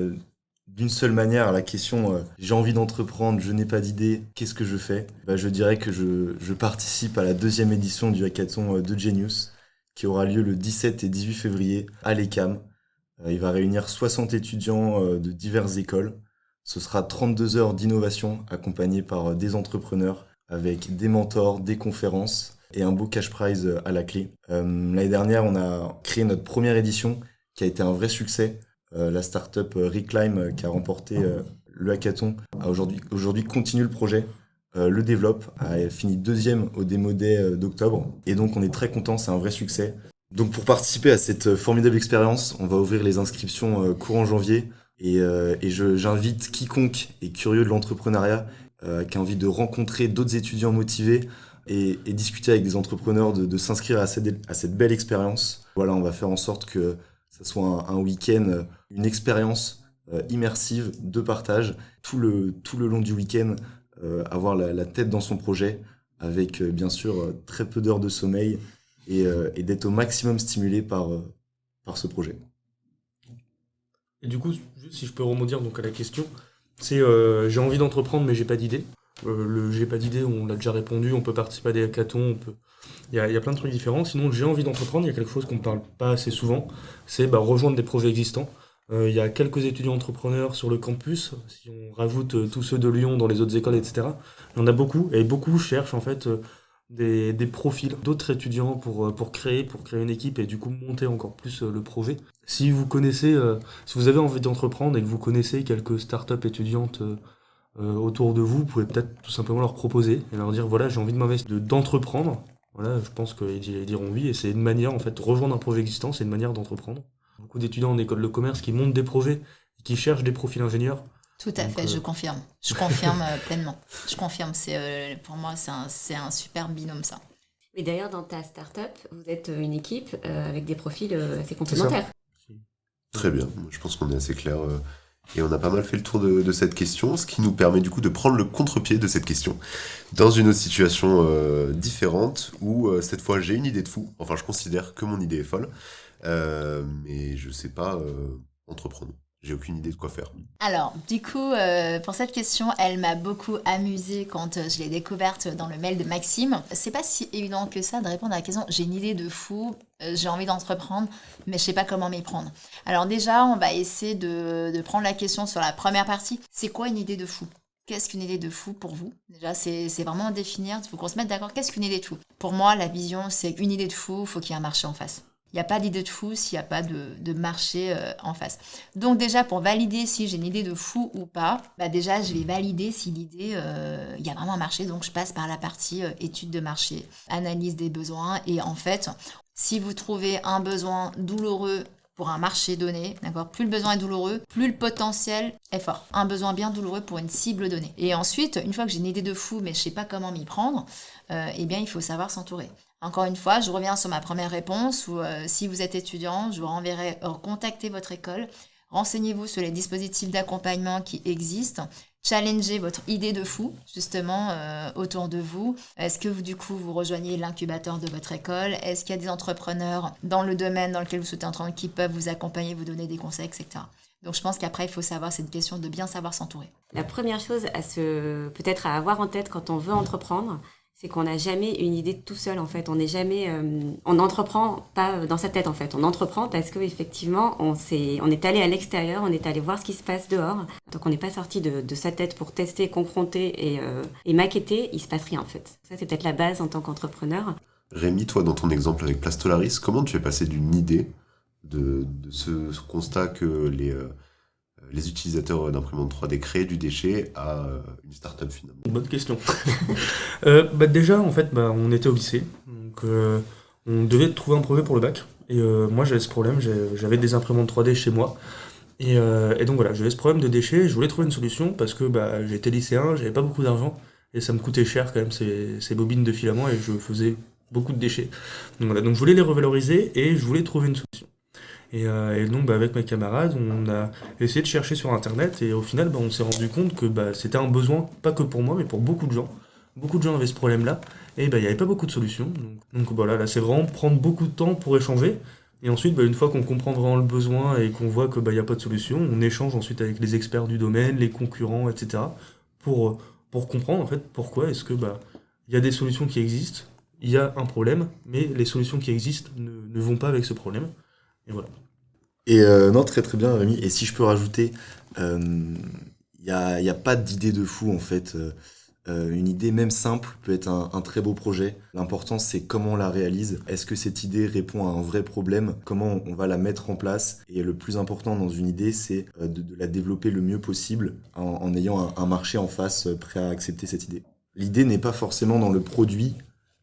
d'une seule manière à la question j'ai envie d'entreprendre, je n'ai pas d'idée, qu'est-ce que je fais ? Je dirais que je participe à la 2e édition du hackathon de Genius qui aura lieu le 17 et 18 février à l'ECAM. Il va réunir 60 étudiants de diverses écoles. Ce sera 32 heures d'innovation accompagnées par des entrepreneurs avec des mentors, des conférences et un beau cash prize à la clé. L'année dernière, on a créé notre première édition qui a été un vrai succès. La startup Reclime qui a remporté le hackathon a aujourd'hui continue le projet, le développe, a fini 2e au Démo Day d'octobre et donc on est très content, c'est un vrai succès. Donc pour participer à cette formidable expérience, on va ouvrir les inscriptions courant janvier et j'invite quiconque est curieux de l'entrepreneuriat, qui a envie de rencontrer d'autres étudiants motivés et discuter avec des entrepreneurs de s'inscrire à cette belle expérience. Voilà, on va faire en sorte que ça soit un week-end, une expérience immersive de partage, tout le long du week-end, avoir la tête dans son projet, avec bien sûr très peu d'heures de sommeil et d'être au maximum stimulé par ce projet. Et du coup, juste si je peux rebondir donc à la question, c'est j'ai envie d'entreprendre mais j'ai pas d'idée. J'ai pas d'idée, on l'a déjà répondu, on peut participer à des hackathons, il y a plein de trucs différents. Sinon, j'ai envie d'entreprendre, il y a quelque chose qu'on ne parle pas assez souvent, c'est rejoindre des projets existants. Il y a quelques étudiants entrepreneurs sur le campus. Si on rajoute tous ceux de Lyon dans les autres écoles, etc., il y en a beaucoup. Et beaucoup cherchent en fait des profils d'autres étudiants pour créer une équipe et du coup monter encore plus le projet. Si vous connaissez, si vous avez envie d'entreprendre et que vous connaissez quelques startups étudiantes autour de vous, vous pouvez peut-être tout simplement leur proposer et leur dire voilà, j'ai envie de m'investir, d'entreprendre. Voilà, je pense qu'ils diront oui et c'est une manière en fait, rejoindre un projet existant, c'est une manière d'entreprendre. Beaucoup d'étudiants en école de commerce qui montent des projets, qui cherchent des profils ingénieurs. Tout à Donc, fait, je confirme. Je confirme pleinement. Je confirme, pour moi, c'est un super binôme, ça. Mais d'ailleurs, dans ta start-up, vous êtes une équipe avec des profils assez complémentaires. Très bien, je pense qu'on est assez clair. Et on a pas mal fait le tour de cette question, ce qui nous permet du coup de prendre le contre-pied de cette question dans une autre situation différente où cette fois j'ai une idée de fou. Enfin, je considère que mon idée est folle, mais je sais pas entreprendre. J'ai aucune idée de quoi faire. Alors, du coup, pour cette question, elle m'a beaucoup amusée quand je l'ai découverte dans le mail de Maxime. C'est pas si évident que ça de répondre à la question. J'ai une idée de fou, j'ai envie d'entreprendre, mais je sais pas comment m'y prendre. Alors déjà, on va essayer de prendre la question sur la première partie. C'est quoi une idée de fou ? Qu'est-ce qu'une idée de fou pour vous ? Déjà, c'est vraiment définir, il faut qu'on se mette d'accord. Qu'est-ce qu'une idée de fou ? Pour moi, la vision, c'est qu'une idée de fou, il faut qu'il y ait un marché en face. Il n'y a pas d'idée de fou s'il n'y a pas de marché en face. Donc déjà, pour valider si j'ai une idée de fou ou pas, déjà, je vais valider si l'idée, il y a vraiment un marché. Donc je passe par la partie étude de marché, analyse des besoins. Et en fait, si vous trouvez un besoin douloureux pour un marché donné, d'accord, plus le besoin est douloureux, plus le potentiel est fort. Un besoin bien douloureux pour une cible donnée. Et ensuite, une fois que j'ai une idée de fou, mais je ne sais pas comment m'y prendre, il faut savoir s'entourer. Encore une fois, je reviens sur ma première réponse où si vous êtes étudiant, je vous renverrai contacter votre école, renseignez-vous sur les dispositifs d'accompagnement qui existent, challengez votre idée de fou justement autour de vous. Est-ce que du coup vous rejoignez l'incubateur de votre école ? Est-ce qu'il y a des entrepreneurs dans le domaine dans lequel vous souhaitez entrer qui peuvent vous accompagner, vous donner des conseils, etc. Donc je pense qu'après il faut savoir, c'est une question de bien savoir s'entourer. La première chose peut-être à avoir en tête quand on veut entreprendre, c'est qu'on n'a jamais une idée tout seul en fait. On n'est jamais, on n'entreprend pas dans sa tête en fait. On entreprend parce que effectivement, on est allé à l'extérieur, on est allé voir ce qui se passe dehors. Donc on n'est pas sorti de sa tête pour tester, confronter et maqueter. Il se passe rien en fait. Ça c'est peut-être la base en tant qu'entrepreneur. Rémi, toi dans ton exemple avec Plastolaris, comment tu es passé d'une idée de ce constat que les utilisateurs d'imprimantes 3D créent du déchet à une start-up finalement? Bonne question. Déjà, en fait, on était au lycée. Donc, on devait trouver un projet pour le bac. Et moi, j'avais ce problème. J'avais des imprimantes 3D chez moi. Et donc, voilà, j'avais ce problème de déchets. Je voulais trouver une solution parce que j'étais lycéen, j'avais pas beaucoup d'argent. Et ça me coûtait cher quand même, ces bobines de filament. Et je faisais beaucoup de déchets. Donc, voilà, donc je voulais les revaloriser et je voulais trouver une solution. Et donc avec mes camarades, on a essayé de chercher sur internet et au final on s'est rendu compte que c'était un besoin, pas que pour moi mais pour beaucoup de gens. Beaucoup de gens avaient ce problème-là et il n'y avait pas beaucoup de solutions. Donc voilà, là c'est vraiment prendre beaucoup de temps pour échanger. Et ensuite, une fois qu'on comprend vraiment le besoin et qu'on voit qu'il n'y a pas de solution, on échange ensuite avec les experts du domaine, les concurrents, etc. pour comprendre en fait pourquoi est-ce que il y a des solutions qui existent, il y a un problème, mais les solutions qui existent ne vont pas avec ce problème. Et voilà. Et non, très très bien, Rémi. Et si je peux rajouter, il n'y a pas d'idée de fou en fait. Une idée même simple peut être un très beau projet. L'important c'est comment on la réalise. Est-ce que cette idée répond à un vrai problème ? Comment on va la mettre en place ? Et le plus important dans une idée, c'est de la développer le mieux possible en ayant un marché en face prêt à accepter cette idée. L'idée n'est pas forcément dans le produit,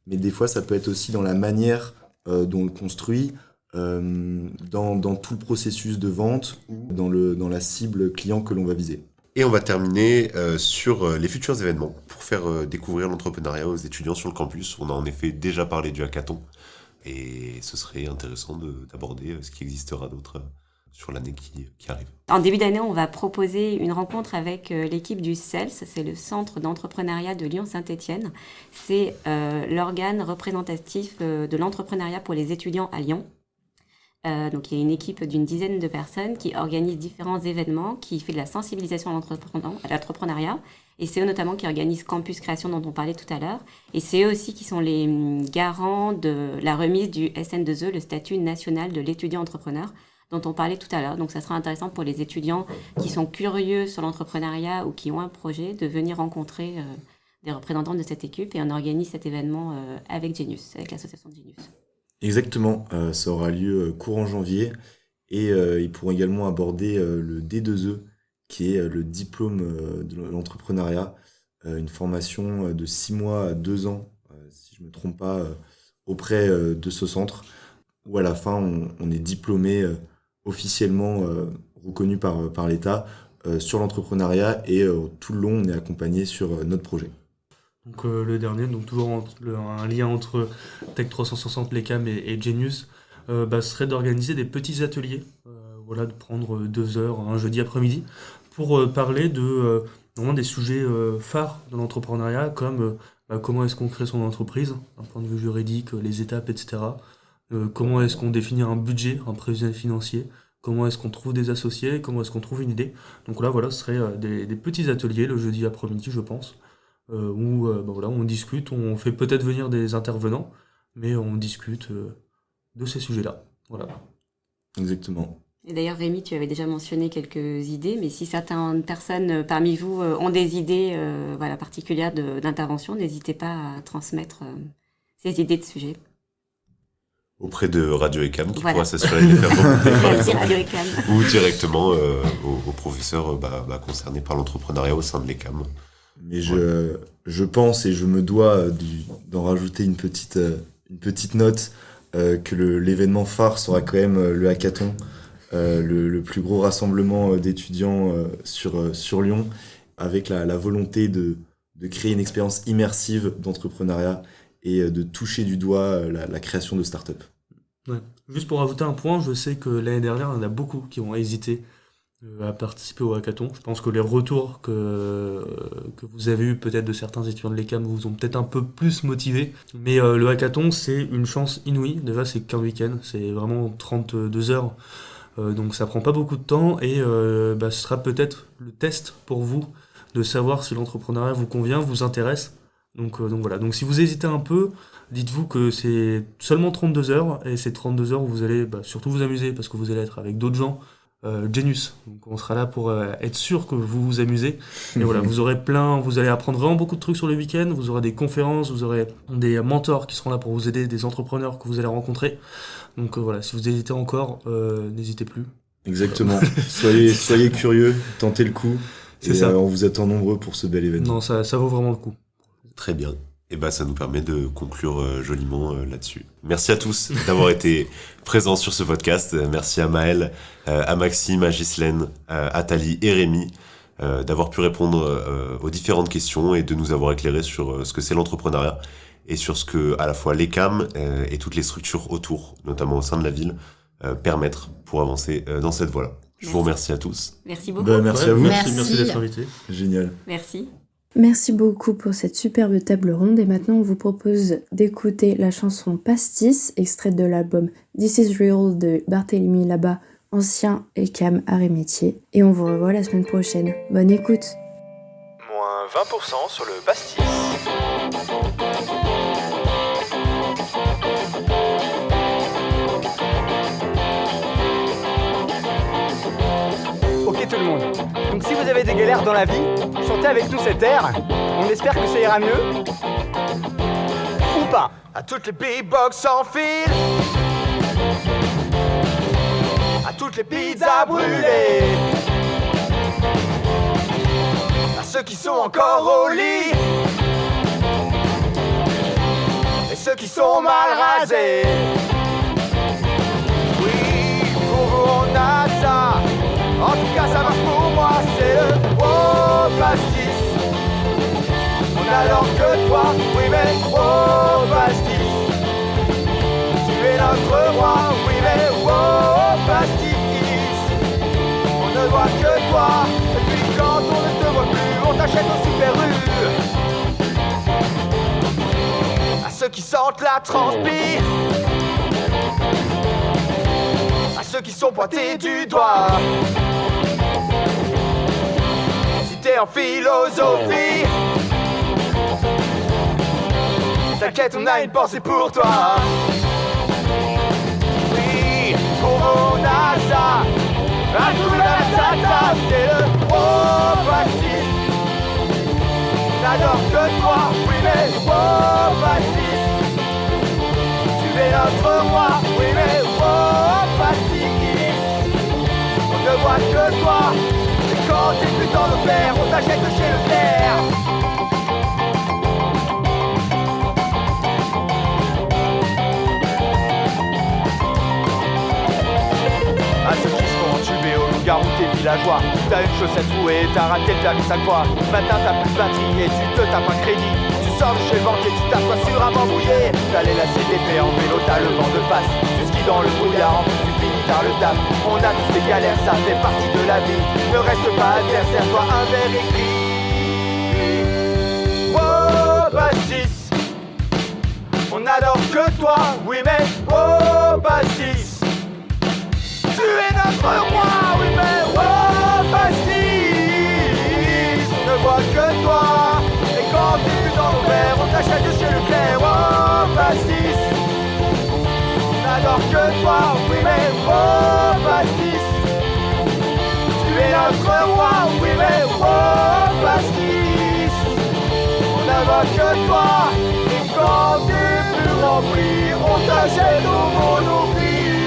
mais des fois ça peut être aussi dans la manière dont on le construit, dans tout le processus de vente ou dans la cible client que l'on va viser. Et on va terminer sur les futurs événements pour faire découvrir l'entrepreneuriat aux étudiants sur le campus. On a en effet déjà parlé du hackathon et ce serait intéressant d'aborder ce qui existera d'autre sur l'année qui arrive. En début d'année, on va proposer une rencontre avec l'équipe du CELS, c'est le Centre d'entrepreneuriat de Lyon-Saint-Étienne. C'est l'organe représentatif de l'entrepreneuriat pour les étudiants à Lyon. Donc il y a une équipe d'une dizaine de personnes qui organise différents événements, qui fait de la sensibilisation à l'entrepreneuriat. Et c'est eux notamment qui organisent Campus Création dont on parlait tout à l'heure. Et c'est eux aussi qui sont les garants de la remise du SN2E, le statut national de l'étudiant entrepreneur, dont on parlait tout à l'heure. Donc ça sera intéressant pour les étudiants qui sont curieux sur l'entrepreneuriat ou qui ont un projet de venir rencontrer des représentants de cette équipe, et on organise cet événement avec Genius, avec l'association Genius. Exactement, ça aura lieu courant janvier et ils pourront également aborder le D2E, qui est le diplôme de l'entrepreneuriat, une formation de 6 mois à 2 ans, si je ne me trompe pas, auprès de ce centre, où à la fin on est diplômé officiellement reconnu par l'État sur l'entrepreneuriat, et tout le long on est accompagné sur notre projet. Donc le dernier, donc toujours un lien entre Tech 360, l'ECAM et Genius, serait d'organiser des petits ateliers, de prendre 2 heures un jeudi après-midi pour parler de vraiment des sujets phares de l'entrepreneuriat, comme comment est-ce qu'on crée son entreprise, d'un point de vue juridique, les étapes, etc. Comment est-ce qu'on définit un budget, un prévisionnel financier, comment est-ce qu'on trouve des associés, comment est-ce qu'on trouve une idée. Donc là, ce serait des petits ateliers le jeudi après-midi, je pense. Où on discute, on fait peut-être venir des intervenants, mais on discute de ces sujets-là. Voilà. Exactement. Et d'ailleurs, Rémi, tu avais déjà mentionné quelques idées, mais si certaines personnes parmi vous ont des idées particulières d'intervention, n'hésitez pas à transmettre ces idées de sujets. Auprès de Radio ECAM, qui pourra Voilà. s'assurer de les faire remonter. Merci Radio ECAM. Ou directement aux professeurs concernés par l'entrepreneuriat au sein de l'ECAM. Mais je pense, et je me dois d'en rajouter une petite note, que l'événement phare sera quand même le hackathon, le plus gros rassemblement d'étudiants sur Lyon, avec la volonté de créer une expérience immersive d'entrepreneuriat et de toucher du doigt la création de start-up. Ouais. Juste pour rajouter un point, je sais que l'année dernière, il y en a beaucoup qui ont hésité à participer au hackathon. Je pense que les retours que vous avez eu peut-être de certains étudiants de l'ECAM vous ont peut-être un peu plus motivé. Mais le hackathon, c'est une chance inouïe. Déjà, c'est qu'un week-end, c'est vraiment 32 heures. Donc ça prend pas beaucoup de temps, et ce sera peut-être le test pour vous de savoir si l'entrepreneuriat vous convient, vous intéresse. Donc voilà. Donc si vous hésitez un peu, dites-vous que c'est seulement 32 heures, et c'est 32 heures où vous allez surtout vous amuser, parce que vous allez être avec d'autres gens. Genius, donc on sera là pour être sûr que vous vous amusez, et voilà, vous allez apprendre vraiment beaucoup de trucs sur le week-end, vous aurez des conférences, vous aurez des mentors qui seront là pour vous aider, des entrepreneurs que vous allez rencontrer. Donc voilà, si vous hésitez encore, n'hésitez plus. Exactement. Soyez curieux, tentez le coup. C'est et ça. On vous attend nombreux pour ce bel événement. Non, ça vaut vraiment le coup. Très bien. Et ça nous permet de conclure joliment là-dessus. Merci à tous d'avoir été présents sur ce podcast. Merci à Maëlle, à Maxime, à Ghislaine, à Thalie et Rémi d'avoir pu répondre aux différentes questions et de nous avoir éclairé sur ce que c'est l'entrepreneuriat et sur ce que à la fois l'ECAM et toutes les structures autour, notamment au sein de la ville, permettent pour avancer dans cette voie-là. Je vous remercie à tous. Merci beaucoup. Merci à vous. Merci d'être invité. Génial. Merci. Merci beaucoup pour cette superbe table ronde, et maintenant on vous propose d'écouter la chanson Pastis, extraite de l'album This Is Real de Barthélemy Labat, ancien ECAM Arts et Métiers, et on vous revoit la semaine prochaine. Bonne écoute. Moins 20% sur le pastis. Ok tout le monde, donc si vous avez des galères dans la vie, chantez avec nous cet air, on espère que ça ira mieux. Ou pas. À toutes les beatbox en fil, à toutes les pizzas brûlées, à ceux qui sont encore au lit, et ceux qui sont mal rasés. Oui, pour vous on a ça. En tout cas ça marche pour moi, c'est le wow pastis. On a l'or que toi, oui mais wow pastis. Tu es notre roi, oui mais wow pastis. On ne voit que toi, et puis quand on ne te voit plus, on t'achète au Super U. À ceux qui sentent la transpi, à ceux qui sont pointés du doigt. Si t'es en philosophie, t'inquiète, on a une pensée pour toi. Oui, on a ça. Tu es notre roi, oui mais oh Pastis. On ne voit que toi. Et quand t'es plus dans nos verres, on t'achète chez Leclerc. À ceux qui se font entuber au loup-garou tes villageois. T'as une chaussette trouée, t'as raté le permis 5 fois. Matin t'as plus de batterie et tu te tapes un crédit. Tu sors de chez le banquier, tu t'assois sur un banc mouillé. T'as les lacets d'épée en vélo, t'as le vent de face. Tu skis dans le brouillard, en plus tu finis tard le taf. On a tous des galères, ça fait partie de la vie. Ne reste pas adversaire, toi un verre écrit. Oh Pastis, on adore que toi, oui mais oh Pastis. Tu es notre roi, oui mais oh Pastis. On ne voit que toi. Et quand t'es plus dans nos verres, on t'achète chez Leclerc. Oh Pastis. On n'adore que toi, oui mais oh Pastis. Tu es notre roi, oui mais oh Pastis. On n'adore que toi. Et quand t'es plus rempli, on t'achète au Monoprix.